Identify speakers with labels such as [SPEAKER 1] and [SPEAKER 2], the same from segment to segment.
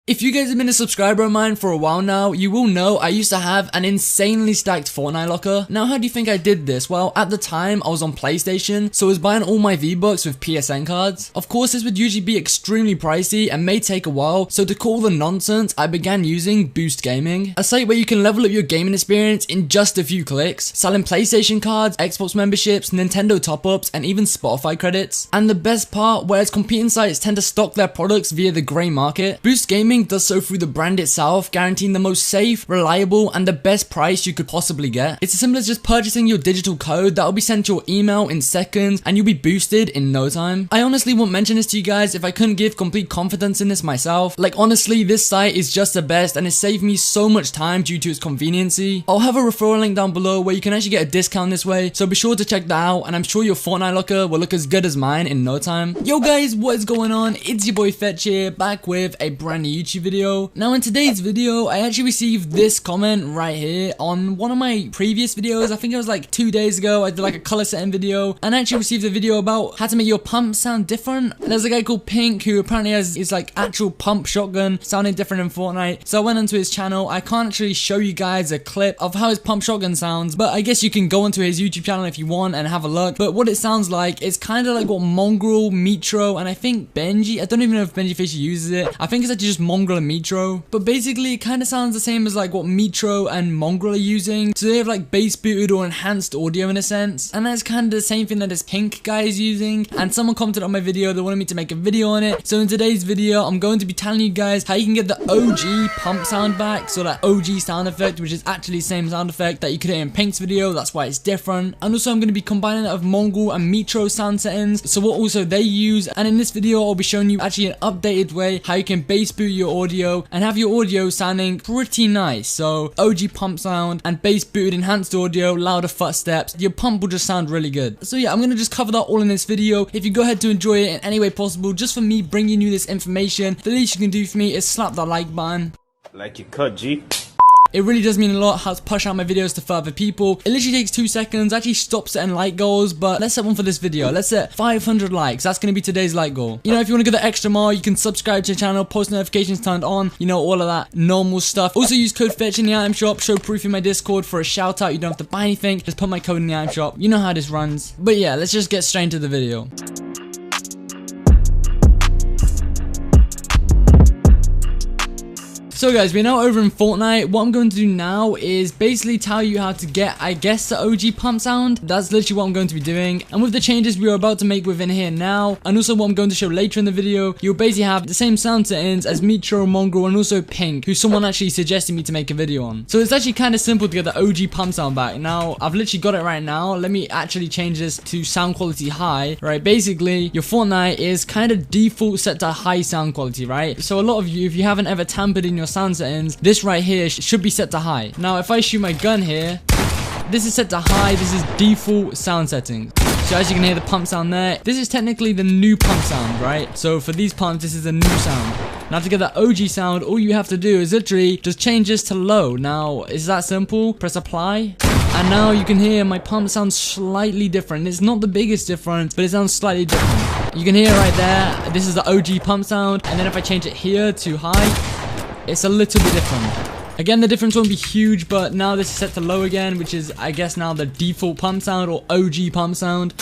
[SPEAKER 1] If you guys have been a subscriber of mine for a while now, you will know I used to have an insanely stacked Fortnite locker. Now, how do you think I did this? Well, at the time, I was on PlayStation, so I was buying all my V-Bucks with PSN cards. Of course, this would usually be extremely pricey and may take a while, so to call the nonsense, I began using Boost Gaming, a site where you can level up your gaming experience in just a few clicks, selling PlayStation cards, Xbox memberships, Nintendo top-ups, and even Spotify credits. And the best part, whereas competing sites tend to stock their products via the grey market, Boost Gaming does so through the brand itself, guaranteeing the most safe, reliable, and the best price you could possibly get. It's as simple as just purchasing your digital code that will be sent to your email in seconds, and you'll be boosted in no time. I honestly wouldn't mention this to you guys if I couldn't give complete confidence in this myself. Like, honestly, this site is just the best, and it saved me so much time due to its conveniency. I'll have a referral link down below where you can actually get a discount this way, so be sure to check that out, and I'm sure your Fortnite locker will look as good as mine in no time. Yo guys, what is going on? It's your boy Fetch here, back with a brand new YouTube video. Now in today's video, I actually received this comment right here on one of my previous videos. I think it was like 2 days ago. I did like a color setting video, and I actually received a video about how to make your pump sound different. There's a guy called Pink who apparently has his like actual pump shotgun sounding different in Fortnite. So I went onto his channel. I can't actually show you guys a clip of how his pump shotgun sounds, but I guess you can go onto his YouTube channel if you want and have a look. But what it sounds like is kind of like what Mongral, Mitr0, and I think Benji, I don't even know if Benji Fisher uses it. I think it's actually just Mongral and Mitr0, but basically it kind of sounds the same as like what Mitr0 and Mongral are using. So they have like bass booted or enhanced audio in a sense, and that's kind of the same thing that this Pink guy is using. And someone commented on my video, they wanted me to make a video on it. So in today's video, I'm going to be telling you guys how you can get the OG pump sound back, so that OG sound effect, which is actually the same sound effect that you could hear in Pink's video. That's why it's different. And also I'm going to be combining that of Mongral and Mitr0 sound settings, so what also they use. And in this video, I'll be showing you actually an updated way how you can bass boot your audio and have your audio sounding pretty nice. So OG pump sound and bass booted enhanced audio, louder footsteps, your pump will just sound really good. So yeah, I'm gonna just cover that all in this video. If you go ahead to enjoy it in any way possible, just for me bringing you this information, the least you can do for me is slap that like button.
[SPEAKER 2] Like you cut, G.
[SPEAKER 1] It really does mean a lot how to push out my videos to further people. It literally takes 2 seconds. Actually stop setting like goals, but let's set one for this video. Let's set 500 likes. That's going to be today's like goal. You know, if you want to go the extra mile, you can subscribe to the channel, post notifications turned on, you know, all of that normal stuff. Also use code FETCH in the item shop, show proof in my Discord for a shout out. You don't have to buy anything, just put my code in the item shop. You know how this runs. But yeah, let's just get straight into the video. So guys, we're now over in Fortnite. What I'm going to do now is basically tell you how to get, I guess, the OG pump sound. That's literally what I'm going to be doing. And with the changes we are about to make within here now, and also what I'm going to show later in the video, you'll basically have the same sound settings as Mitr0, Mongral, and also Pink, who someone actually suggested me to make a video on. So it's actually kind of simple to get the OG pump sound back. Now, I've literally got it right now. Let me actually change this to sound quality high, right? Basically, your Fortnite is kind of default set to high sound quality, right? So a lot of you, if you haven't ever tampered in your sound settings, this right here should be set to high. Now if I shoot my gun here, this is set to high. This is default sound settings. So as you can hear the pump sound there, this is technically the new pump sound, right? So for these pumps, this is a new sound. Now to get that OG sound, all you have to do is literally just change this to low. Now it's that simple. Press apply, and now you can hear my pump sounds slightly different. It's not the biggest difference, but it sounds slightly different. You can hear right there, this is the OG pump sound, and then if I change it here to high, it's a little bit different. Again, the difference won't be huge, but now this is set to low again, which is, I guess, now the default pump sound or OG pump sound.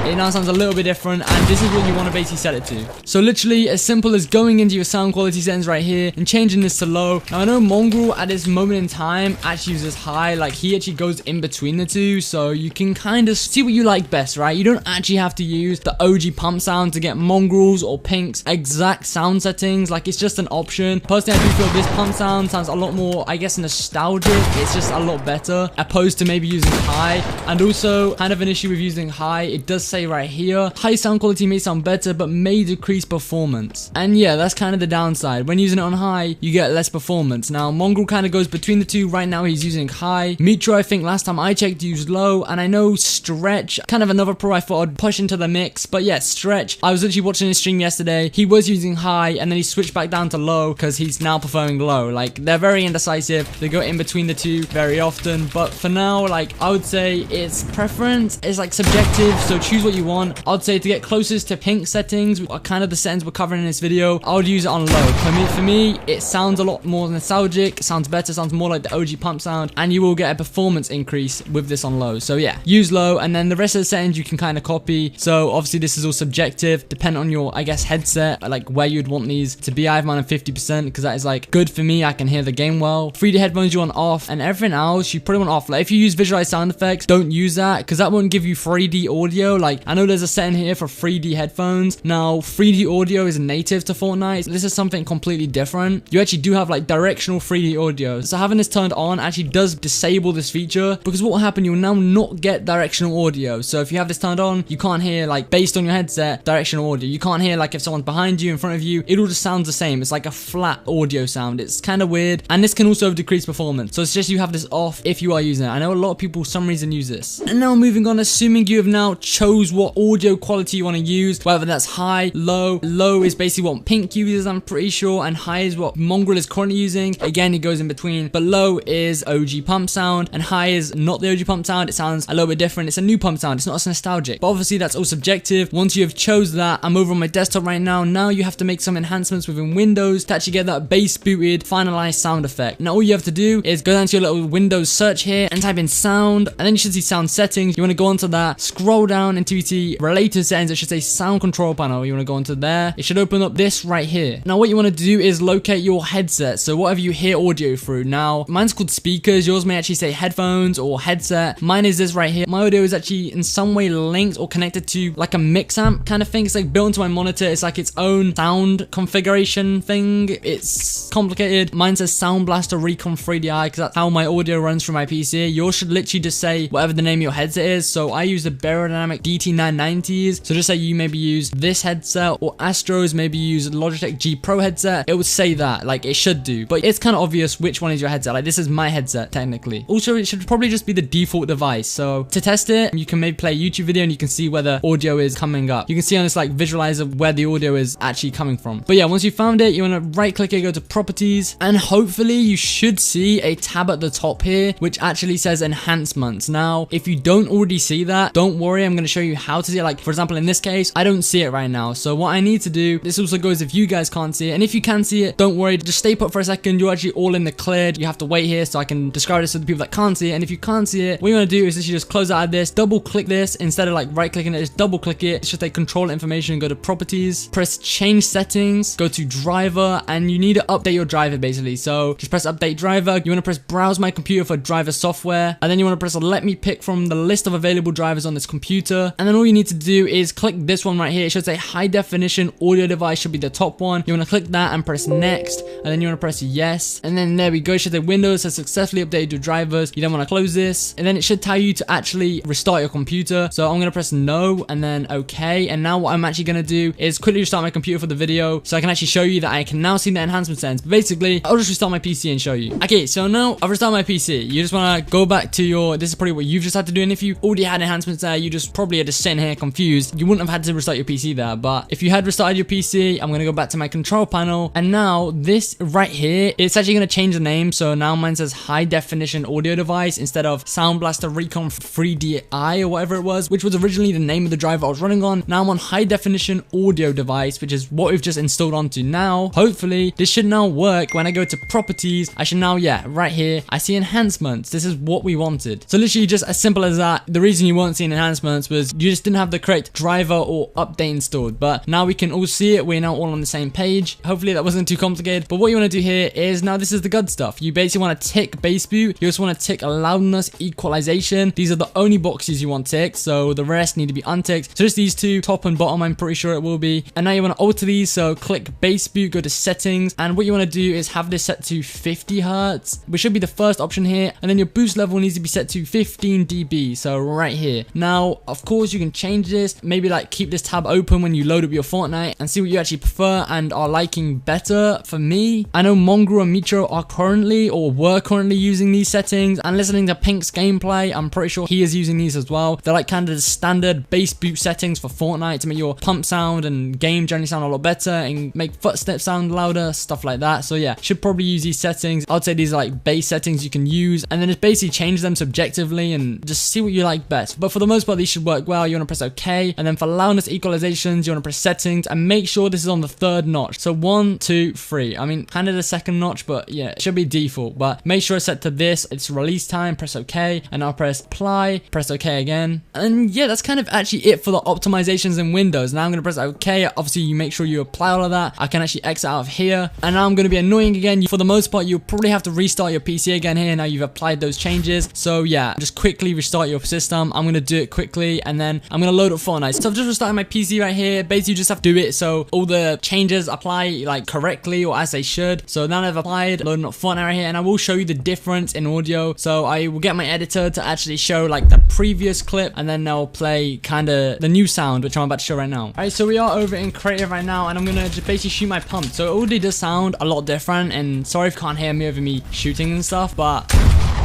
[SPEAKER 1] It now sounds a little bit different, and this is what you want to basically set it to. So literally as simple as going into your sound quality settings right here and changing this to low. Now I know Mongral at this moment in time actually uses high, like he actually goes in between the two, so you can kind of see what you like best, right? You don't actually have to use the OG pump sound to get Mongral's or Pink's exact sound settings. Like, it's just an option. Personally, I do feel this pump sound sounds a lot more, I guess, nostalgic. It's just a lot better opposed to maybe using high. And also kind of an issue with using high, it does say right here, high sound quality may sound better but may decrease performance. And yeah, that's kind of the downside. When using it on high, you get less performance. Now Mongral kind of goes between the two. Right now he's using high. Mitr0, I think last time I checked, used low. And I know Stretch, kind of another pro I thought I'd push into the mix. But yeah, Stretch, I was literally watching his stream yesterday. He was using high and then he switched back down to low because he's now preferring low. Like, they're very indecisive. They go in between the two very often. But for now, like, I would say it's preference. It's like subjective, so choose choose what you want. I'd say to get closest to pink settings, are kind of the settings we're covering in this video, I would use it on low. For me, it sounds a lot more nostalgic, it sounds better, sounds more like the OG pump sound, and you will get a performance increase with this on low. So yeah, use low, and then the rest of the settings you can kind of copy. So obviously this is all subjective, depending on your, I guess, headset, like where you'd want these to be. I have mine on 50% because that is like good for me. I can hear the game well. 3D headphones you want off, and everything else you probably want off. Like if you use visualized sound effects, don't use that because that won't give you 3D audio. Like I know there's a setting here for 3D headphones. Now 3D audio is native to Fortnite. This is something completely different. You actually do have like directional 3D audio. So having this turned on actually does disable this feature, because what will happen, you'll now not get directional audio. So if you have this turned on, you can't hear, like based on your headset, directional audio. You can't hear like if someone's behind you, in front of you, it all just sounds the same. It's like a flat audio sound. It's kind of weird, and this can also decrease performance. So it's just you have this off if you are using it. I know a lot of people for some reason use this. And now moving on, assuming you have now chose what audio quality you want to use, whether that's high, low. Low is basically what Pink uses, I'm pretty sure, and high is what Mongral is currently using. Again, it goes in between, but low is OG pump sound and high is not the OG pump sound. It sounds a little bit different. It's a new pump sound. It's not as nostalgic, but obviously that's all subjective. Once you have chose that, I'm over on my desktop right now. Now you have to make some enhancements within Windows to actually get that bass booted finalized sound effect. Now all you have to do is go down to your little Windows search here and type in sound, and then you should see sound settings. You want to go onto that, scroll down until you see related settings. It should say sound control panel. You want to go onto there. It should open up this right here. Now what you want to do is locate your headset, so whatever you hear audio through. Now mine's called speakers, yours may actually say headphones or headset. Mine is this right here. My audio is actually in some way linked or connected to like a mix amp kind of thing. It's like built into my monitor. It's like its own sound configuration thing. It's complicated. Mine says Sound Blaster Recon 3DI because that's how my audio runs through my PC. Yours should literally just say whatever the name of your headset is. So I use the Aerodynamic DT990s. So just say you maybe use this headset, or Astros maybe use Logitech G Pro headset. It would say that, like it should do, but it's kind of obvious which one is your headset. Like this is my headset technically. Also, it should probably just be the default device. So to test it, you can maybe play a YouTube video and you can see where the audio is coming up. You can see on this like visualizer where the audio is actually coming from. But yeah, once you found it, you want to right click it, go to properties, and hopefully you should see a tab at the top here which actually says enhancements. Now if you don't already see that, don't worry, I'm going to show you how to see it. Like for example in this case, I don't see it right now, so what I need to do, this also goes if you guys can't see it, and if you can see it, don't worry, just stay put for a second. You're actually all in the cleared. You have to wait here so I can describe this to the people that can't see it. And if you can't see it, what you want to do is you just close out of this, double click this instead of like right clicking it, just double click it. It's just like control information, go to properties, press change settings, go to driver, and you need to update your driver basically. So just press update driver. You want to press browse my computer for driver software, and then you want to press let me pick from the list of available drivers on this computer, and then all you need to do is click this one right here. It should say high definition audio device, should be the top one. You want to click that and press next, and then you want to press yes, and then there we go. It should say Windows has successfully updated your drivers. You then want to close this, and then it should tell you to actually restart your computer. So I'm going to press no and then okay, and now what I'm actually going to do is quickly restart my computer for the video so I can actually show you that I can now see the enhancement settings. But basically I'll just restart my PC and show you. Okay, so now I've restarted my PC. You just want to go back to your, this is probably what you've just had to do, and if you already had enhancements there, you just probably are just sitting here confused. You wouldn't have had to restart your PC there, but if you had restarted your PC, I'm going to go back to my control panel, and now this right here, it's actually going to change the name. So now mine says high definition audio device instead of Sound Blaster Recon 3DI or whatever it was, which was originally the name of the driver I was running on. Now I'm on high definition audio device, which is what we've just installed onto. Now hopefully this should now work. When I go to properties, I should now, yeah, right here I see enhancements. This is what we wanted. So literally just as simple as that. The reason you weren't seeing enhancements was you just didn't have the correct driver or update installed, but now we can all see it. We're now all on the same page. Hopefully that wasn't too complicated, but what you want to do here is, now this is the good stuff. You basically want to tick bass boot. You also want to tick loudness equalization. These are the only boxes you want ticked, so the rest need to be unticked. So just these two, top and bottom, I'm pretty sure it will be. And now you want to alter these, so click bass boot, go to settings, and what you want to do is have this set to 50 hertz, which should be the first option here, and then your boost level needs to be set to 15 dB, so right here. Now of course you can change this, maybe like keep this tab open when you load up your Fortnite and see what you actually prefer and are liking better. For me, I know Mongral and Mitr0 are currently or were currently using these settings, and listening to Pink's gameplay, I'm pretty sure he is using these as well. They're like kind of the standard bass boot settings for Fortnite to make your pump sound and game generally sound a lot better and make footsteps sound louder, stuff like that. So yeah, should probably use these settings. I'd say these are like base settings you can use, and then just basically change them subjectively and just see what you like best. But for the most part, these should work work well, you want to press OK. And then for loudness equalizations, you want to press settings and make sure this is on the 3rd notch. So 1, 2, 3. I mean, kind of the 2nd notch, but yeah, it should be default. But make sure it's set to this. It's release time, press OK. And I'll press apply, press OK again. And yeah, that's kind of actually it for the optimizations in Windows. Now I'm going to press OK. Obviously, you make sure you apply all of that. I can actually exit out of here. And now I'm going to be annoying again. For the most part, you'll probably have to restart your PC again here. Now you've applied those changes. So yeah, just quickly restart your system. I'm going to do it quickly. And then I'm going to load up Fortnite. So I've just restarted my PC right here. Basically, you just have to do it so all the changes apply like correctly or as they should. So now I've applied, loading up Fortnite right here. And I will show you the difference in audio. So I will get my editor to actually show like the previous clip. And then I'll play kind of the new sound, which I'm about to show right now. Alright, so we are over in creative right now. And I'm going to just basically shoot my pump. So it already does sound a lot different. And sorry if you can't hear me over me shooting and stuff. But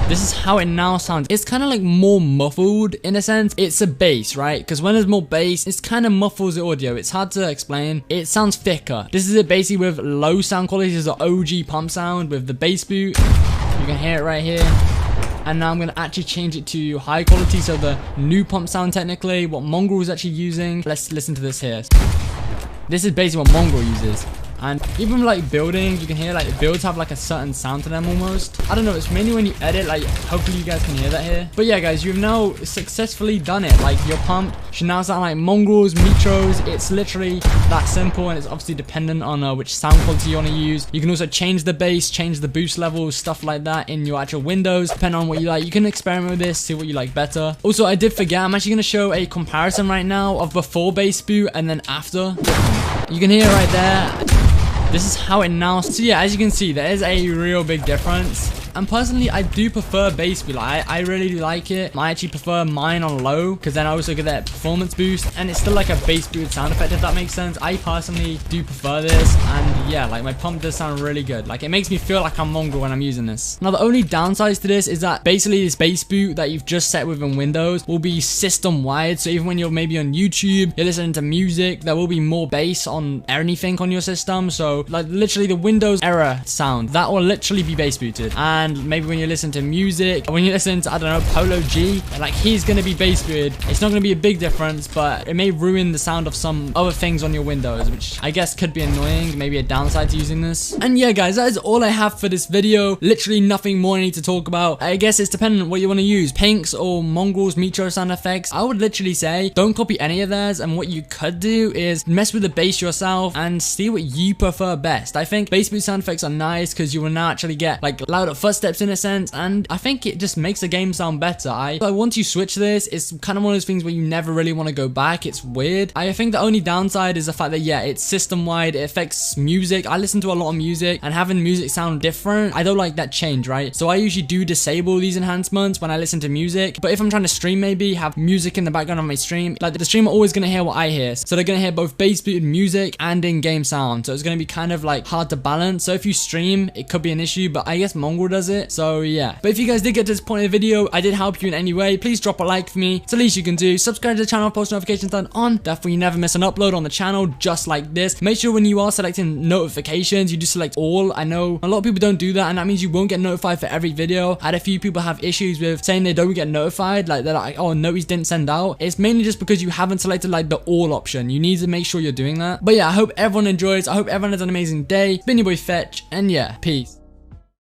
[SPEAKER 1] this is how it now sounds. It's kind of like more muffled in a sense. It's a bass, right? Because when there's more bass, it's kind of muffles the audio. It's hard to explain. It sounds thicker. This is it basically with low sound quality. This is the OG pump sound with the bass boot. You can hear it right here. And now I'm going to actually change it to high quality. So the new pump sound technically, what Mongral is actually using. Let's listen to this here. This is basically what Mongral uses. And even like buildings, you can hear like the builds have like a certain sound to them almost. I don't know, it's mainly when you edit, like hopefully you guys can hear that here. But yeah guys, you've now successfully done it. Like your pump should now sound like Mongrals, Mitros. It's literally that simple, and it's obviously dependent on which sound quality you want to use. You can also change the bass, change the boost levels, stuff like that in your actual windows, depending on what you like. You can experiment with this, see what you like better. Also, I did forget, I'm actually going to show a comparison right now of before bass boot and then after. You can hear right there. This is how it now. So yeah, as you can see, there is a real big difference. And personally, I do prefer bass boot. Like, I really do like it. I actually prefer mine on low, because then I also get that performance boost, and it's still like a bass boot sound effect, if that makes sense. I personally do prefer this, and yeah, like my pump does sound really good. Like, it makes me feel like I'm Mongral when I'm using this. Now, the only downsides to this is that basically this bass boot that you've just set within Windows will be system wide. So even when you're maybe on YouTube, you're listening to music, there will be more bass on anything on your system. So like literally the Windows error sound, that will literally be bass booted. And maybe when you listen to music, when you listen to, I don't know, Polo G, like he's going to be bass booted. It's not going to be a big difference, but it may ruin the sound of some other things on your Windows, which I guess could be annoying, maybe a downside to using this. And yeah guys, that is all I have for this video. Literally nothing more I need to talk about. I guess it's dependent on what you want to use, Pinks or Mongrals, Mitr0 sound effects. I would literally say don't copy any of theirs, and what you could do is mess with the bass yourself and see what you prefer best. I think bass boot sound effects are nice because you will now actually get like louder footsteps in a sense, and I think it just makes the game sound better. Once you switch this, it's kind of one of those things where you never really want to go back. It's weird. I think the only downside is the fact that yeah, it's system wide. It affects music. I listen to a lot of music, and having music sound different, I don't like that change, right? So I usually do disable these enhancements when I listen to music. But if I'm trying to stream, maybe have music in the background of my stream, like the streamer always gonna hear what I hear, so they're gonna hear both bass booted music and in-game sound. So it's gonna be kind of like hard to balance. So if you stream, it could be an issue, but I guess Mongral does it. So yeah, but if you guys did get to this point in the video, I did help you in any way, please drop a like for me. It's the least you can do. Subscribe to the channel, post notifications turned on, that way you never miss an upload on the channel just like this. Make sure when you are selecting notifications, you do select all. I know a lot of people don't do that, and that means you won't get notified for every video. I had a few people have issues with saying they don't get notified, like they're like, oh, notice didn't send out. It's mainly just because you haven't selected like the all option. You need to make sure you're doing that. But yeah, I hope everyone enjoys. I hope everyone has an amazing day. It's been your boy Fetch, and yeah, peace.